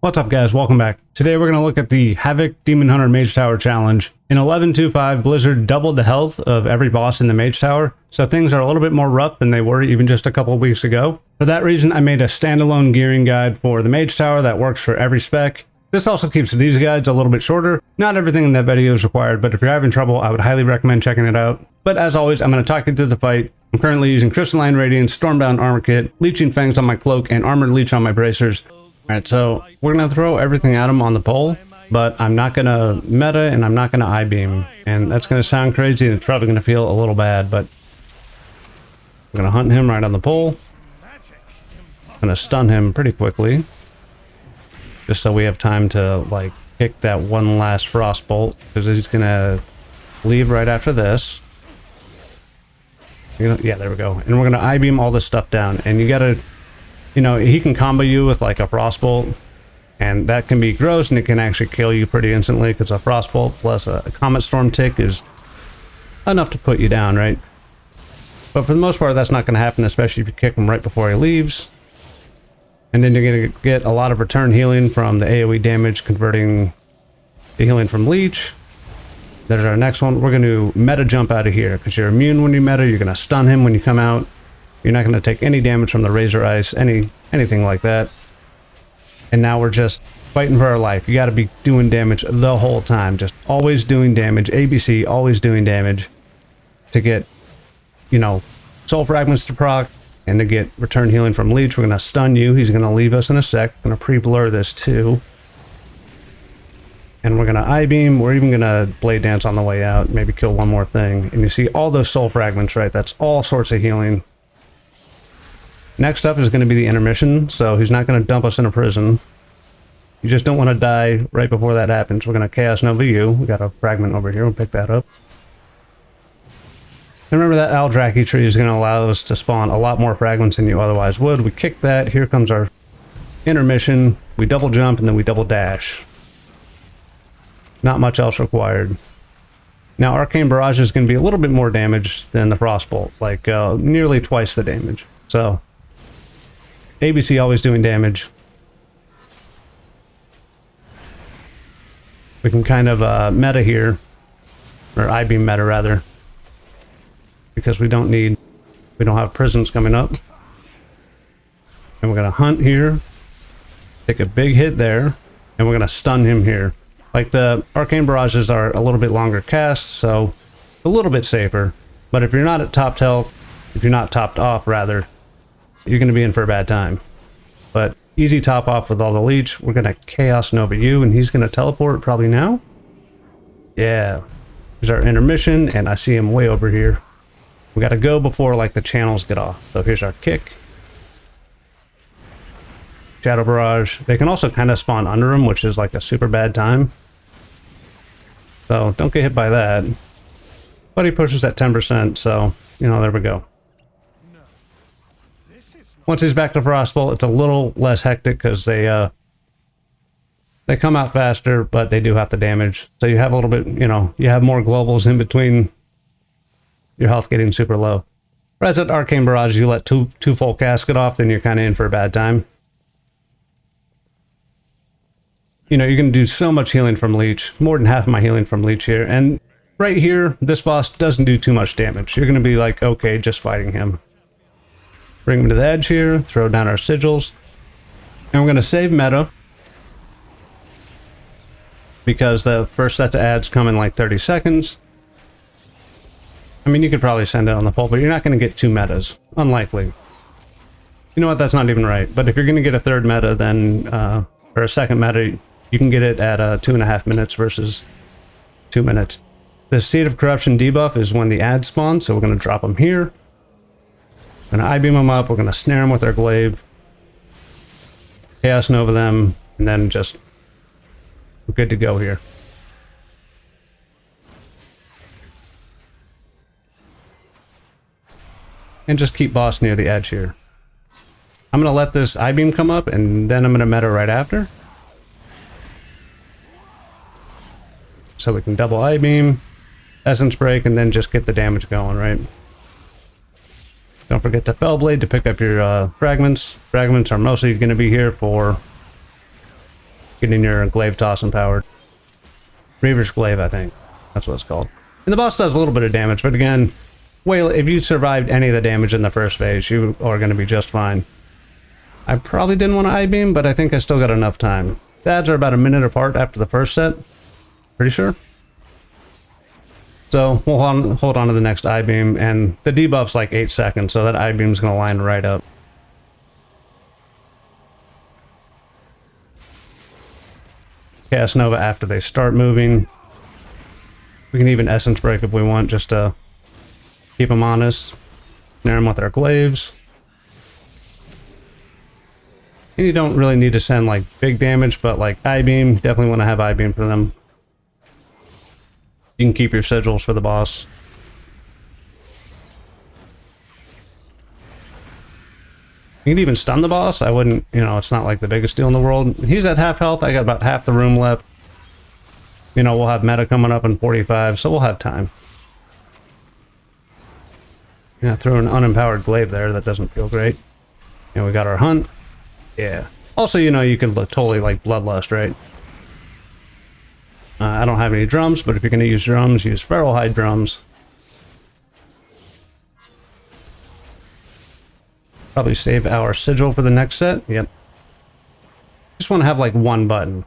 What's up guys, welcome back. Today we're going to look at the Havoc Demon Hunter Mage Tower challenge. In 11.2.5, Blizzard doubled the health of every boss in the Mage Tower, so things are a little bit more rough than they were even just a couple of weeks ago. For that reason, I made a standalone gearing guide for the Mage Tower that works for every spec. This also keeps these guides a little bit shorter. Not everything in that video is required, but if you're having trouble, I would highly recommend checking it out. But as always, I'm going to talk you through the fight. I'm currently using Crystalline Radiance, Stormbound Armor Kit, Leeching Fangs on my cloak, and Armored Leech on my bracers. Alright, so we're going to throw everything at him on the pole, but I'm not going to meta and I'm not going to I-beam. And that's going to sound crazy and it's probably going to feel a little bad, but we're going to hunt him right on the pole. I'm going to stun him pretty quickly, just so we have time to like kick that one last Frostbolt, because he's going to leave right after this. Yeah, there we go. And we're going to I-beam all this stuff down, and you got to... You know, he can combo you with like a Frostbolt, and that can be gross, and it can actually kill you pretty instantly, because a Frostbolt plus a Comet Storm tick is enough to put you down, right? But for the most part, that's not going to happen, especially if you kick him right before he leaves. And then you're going to get a lot of return healing from the AoE damage, converting the healing from Leech. There's our next one. We're going to meta jump out of here, because you're immune when you meta, you're going to stun him when you come out. You're not going to take any damage from the Razor Ice, anything like that. And now we're just fighting for our life. You got to be doing damage the whole time. Just always doing damage. ABC, always doing damage. To get, you know, soul fragments to proc. And to get return healing from Leech. We're going to stun you. He's going to leave us in a sec. I'm going to pre-blur this too. And we're going to I-beam. We're even going to blade dance on the way out. Maybe kill one more thing. And you see all those soul fragments, right? That's all sorts of healing. Next up is going to be the intermission, so he's not going to dump us in a prison. You just don't want to die right before that happens. We're going to Chaos Nova you. We got a fragment over here. We'll pick that up. And remember that Aldraki tree is going to allow us to spawn a lot more fragments than you otherwise would. We kick that. Here comes our intermission. We double jump and then we double dash. Not much else required. Now Arcane Barrage is going to be a little bit more damage than the Frostbolt, like nearly twice the damage. So ABC always doing damage. We can kind of meta here, or I-beam meta rather, because we don't have prisons coming up. And we're going to hunt here, take a big hit there, and we're going to stun him here. Like the Arcane Barrages are a little bit longer casts, so a little bit safer. But if you're not at topped health, if you're not topped off rather, you're going to be in for a bad time. But easy top off with all the Leech. We're going to Chaos Nova you, and he's going to teleport probably now. Yeah. Here's our intermission, and I see him way over here. We got to go before like the channels get off. So here's our kick. Shadow Barrage. They can also kind of spawn under him, which is like a super bad time. So don't get hit by that. But he pushes at 10%, so, you know, there we go. Once he's back to Frostbolt, it's a little less hectic because they come out faster, but they do have to damage. So you have a little bit, you know, you have more globals in between your health getting super low. Whereas at Arcane Barrage, you let two full casts get off, then you're kind of in for a bad time. You know, you're going to do so much healing from Leech, more than half of my healing from Leech here. And right here, this boss doesn't do too much damage. You're going to be like, okay, just fighting him. Bring him to the edge here, throw down our sigils. And we're going to save meta, because the first set of ads come in like 30 seconds. I mean, you could probably send it on the pole, but you're not going to get two metas. Unlikely. You know what? That's not even right. But if you're going to get a third meta, then, or a second meta, you can get it at 2.5 minutes versus 2 minutes. The Seed of Corruption debuff is when the ads spawn, so we're going to drop them here. We're going to I-beam them up, we're going to snare them with our glaive, Chaos Nova them, and then just, we're good to go here. And just keep boss near the edge here. I'm going to let this I-beam come up, and then I'm going to meta right after. So we can double I-beam, Essence Break, and then just get the damage going, right? Don't forget to Fellblade to pick up your fragments. Fragments are mostly going to be here for getting your glaive toss empowered. Reaver's Glaive, I think. That's what it's called. And the boss does a little bit of damage, but again, if you survived any of the damage in the first phase, you are going to be just fine. I probably didn't want to I-beam, but I think I still got enough time. The ads are about a minute apart after the first set. Pretty sure. So we'll hold on to the next I-beam, and the debuff's like 8 seconds, so that I-beam's going to line right up. Cast Nova after they start moving. We can even Essence Break if we want, just to keep them honest. Snare them with our glaives. And you don't really need to send like big damage, but like I-beam, definitely want to have I-beam for them. You can keep your sigils for the boss. You can even stun the boss. I wouldn't, you know, it's not like the biggest deal in the world. He's at half health. I got about half the room left. You know, we'll have meta coming up in 45, so we'll have time. Yeah, throw an unempowered glaive there. That doesn't feel great. And we got our hunt. Yeah. Also, you know, you could look totally like Bloodlust, right? I don't have any drums, but if you're going to use drums, use Feral Hide drums. Probably save our sigil for the next set. Yep. Just want to have like one button.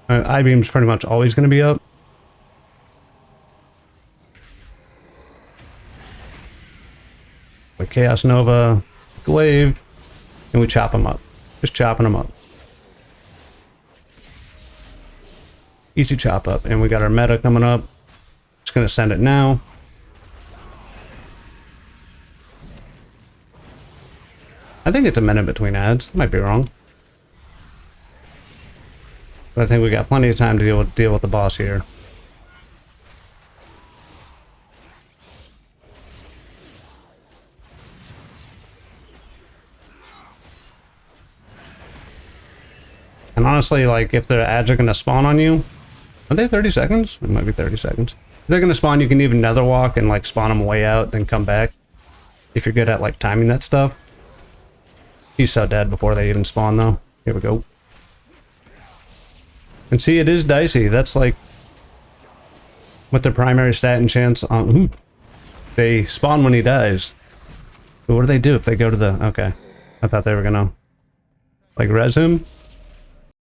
I-beam's pretty much always going to be up. With Chaos Nova, Glaive, and we chop them up. Just chopping them up. Easy chop up. And we got our meta coming up. Just going to send it now. I think it's a minute between ads. Might be wrong. But I think we got plenty of time to deal with the boss here. And honestly, like, if the ads are going to spawn on you, are they 30 seconds? It might be 30 seconds. If they're going to spawn, you can even nether walk and, like, spawn them way out, then come back. If you're good at, like, timing that stuff. He's so dead before they even spawn, though. Here we go. And see, it is dicey. That's, like, what their primary stat and chance on... Ooh, they spawn when he dies. But what do they do if they go to the... Okay. I thought they were going to, like, res him.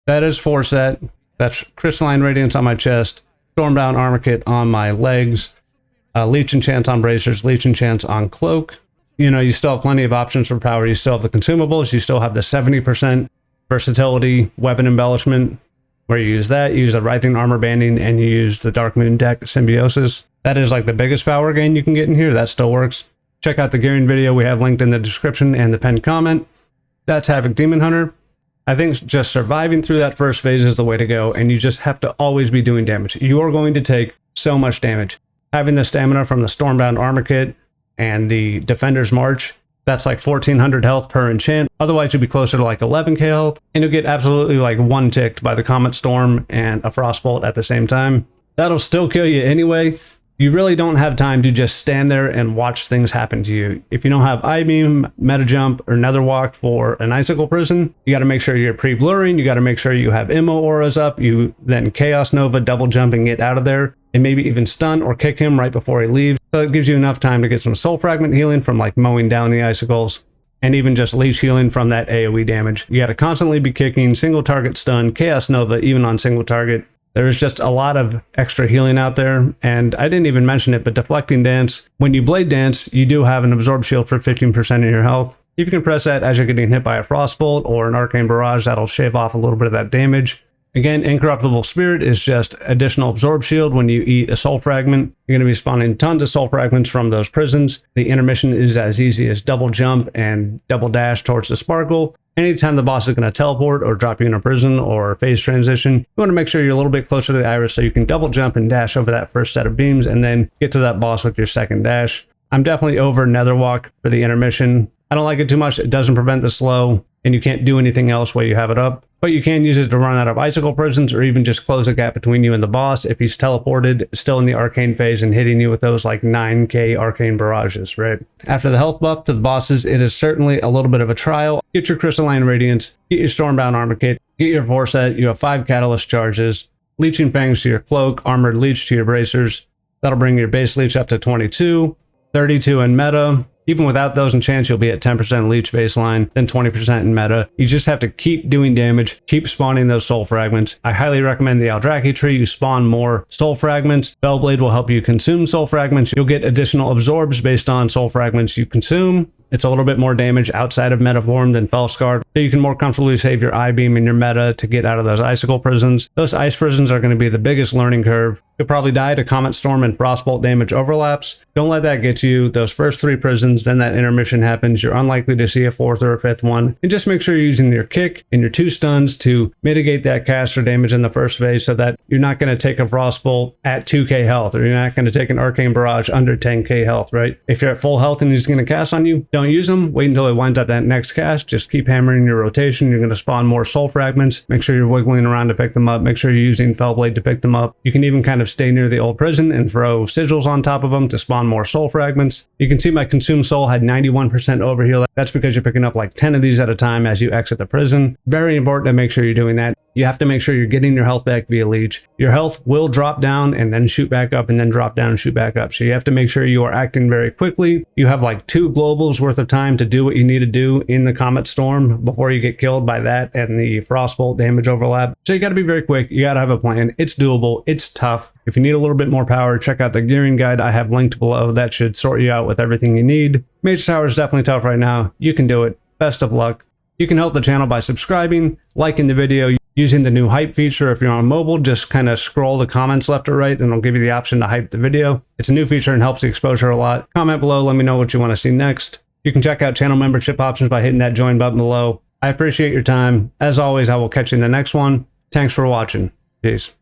That is 4 set. That's Crystalline Radiance on my chest, Stormbound Armor Kit on my legs, Leech enchants on bracers, Leech enchants on cloak. You know, you still have plenty of options for power. You still have the consumables. You still have the 70% versatility weapon embellishment, where you use that. You use the Writhing Armor Banding, and you use the Dark Moon Deck Symbiosis. That is like the biggest power gain you can get in here. That still works. Check out the gearing video we have linked in the description and the pinned comment. That's Havoc Demon Hunter. I think just surviving through that first phase is the way to go, and you just have to always be doing damage. You are going to take so much damage. Having the stamina from the Stormbound Armor Kit and the Defender's March, that's like 1400 health per enchant. Otherwise, you'll be closer to like 11k health, and you'll get absolutely like one-ticked by the Comet Storm and a Frostbolt at the same time. That'll still kill you anyway. You really don't have time to just stand there and watch things happen to you. If you don't have I-beam, meta jump, or nether walk for an Icicle prison, you got to make sure you're pre-blurring. You got to make sure you have immo auras up. You then Chaos Nova, double jump and get out of there, and maybe even stun or kick him right before he leaves. So it gives you enough time to get some soul fragment healing from like mowing down the icicles, and even just leech healing from that AoE damage. You got to constantly be kicking, single target stun, Chaos Nova even on single target. There's just a lot of extra healing out there, and I didn't even mention it, but Deflecting Dance, when you blade dance, you do have an absorb shield for 15% of your health. If you can press that as you're getting hit by a Frostbolt or an Arcane Barrage, that'll shave off a little bit of that damage. Again, Incorruptible Spirit is just additional absorb shield when you eat a soul fragment. You're going to be spawning tons of soul fragments from those prisons. The intermission is as easy as double jump and double dash towards the sparkle. Anytime the boss is going to teleport or drop you in a prison or phase transition, you want to make sure you're a little bit closer to the iris so you can double jump and dash over that first set of beams and then get to that boss with your second dash. I'm definitely over Netherwalk for the intermission. I don't like it too much. It doesn't prevent the slow, and you can't do anything else while you have it up. But you can use it to run out of Icicle prisons or even just close a gap between you and the boss if he's teleported, still in the arcane phase, and hitting you with those like 9k arcane barrages, right? After the health buff to the bosses, it is certainly a little bit of a trial. Get your Crystalline Radiance, get your Stormbound Armor Kit, Get your 4 set, you have 5 catalyst charges, Leeching Fangs to your cloak, Armored Leech to your bracers. That'll bring your base leech up to 22, 32 in meta. Even without those enchants, you'll be at 10% leech baseline, then 20% in meta. You just have to keep doing damage, keep spawning those soul fragments. I highly recommend the Eldrazi tree. You spawn more soul fragments. Bellblade will help you consume soul fragments. You'll get additional absorbs based on soul fragments you consume. It's a little bit more damage outside of meta form than Felskard, so you can more comfortably save your I-beam in your meta to get out of those Icicle prisons. Those ice prisons are going to be the biggest learning curve. You'll probably die to Comet Storm and Frostbolt damage overlaps. Don't let that get you. Those first 3 prisons, then that intermission happens. You're unlikely to see a 4th or a 5th one. And just make sure you're using your kick and your 2 stuns to mitigate that caster damage in the first phase so that you're not going to take a Frostbolt at 2k health, or you're not going to take an Arcane Barrage under 10k health, right? If you're at full health and he's going to cast on you, don't use them. Wait until it winds up that next cast. Just keep hammering your rotation. You're going to spawn more soul fragments. Make sure you're wiggling around to pick them up. Make sure you're using Fellblade to pick them up. You can even kind of stay near the old prison and throw sigils on top of them to spawn more soul fragments. You can see my consumed soul had 91% overheal. That's because you're picking up like 10 of these at a time as you exit the prison. Very important to make sure you're doing that. You have to make sure you're getting your health back via leech. Your health will drop down and then shoot back up and then drop down and shoot back up. So you have to make sure you are acting very quickly. You have like 2 globals worth of time to do what you need to do in the Comet Storm before you get killed by that and the Frostbolt damage overlap. So you got to be very quick. You got to have a plan. It's doable. It's tough. If you need a little bit more power, check out the gearing guide I have linked below. That should sort you out with everything you need. Mage Tower is definitely tough right now. You can do it. Best of luck. You can help the channel by subscribing, liking the video, using the new hype feature. If you're on mobile, just kind of scroll the comments left or right and it'll give you the option to hype the video. It's a new feature and helps the exposure a lot. Comment below, let me know what you want to see next. You can check out channel membership options by hitting that join button below. I appreciate your time. As always, I will catch you in the next one. Thanks for watching. Peace.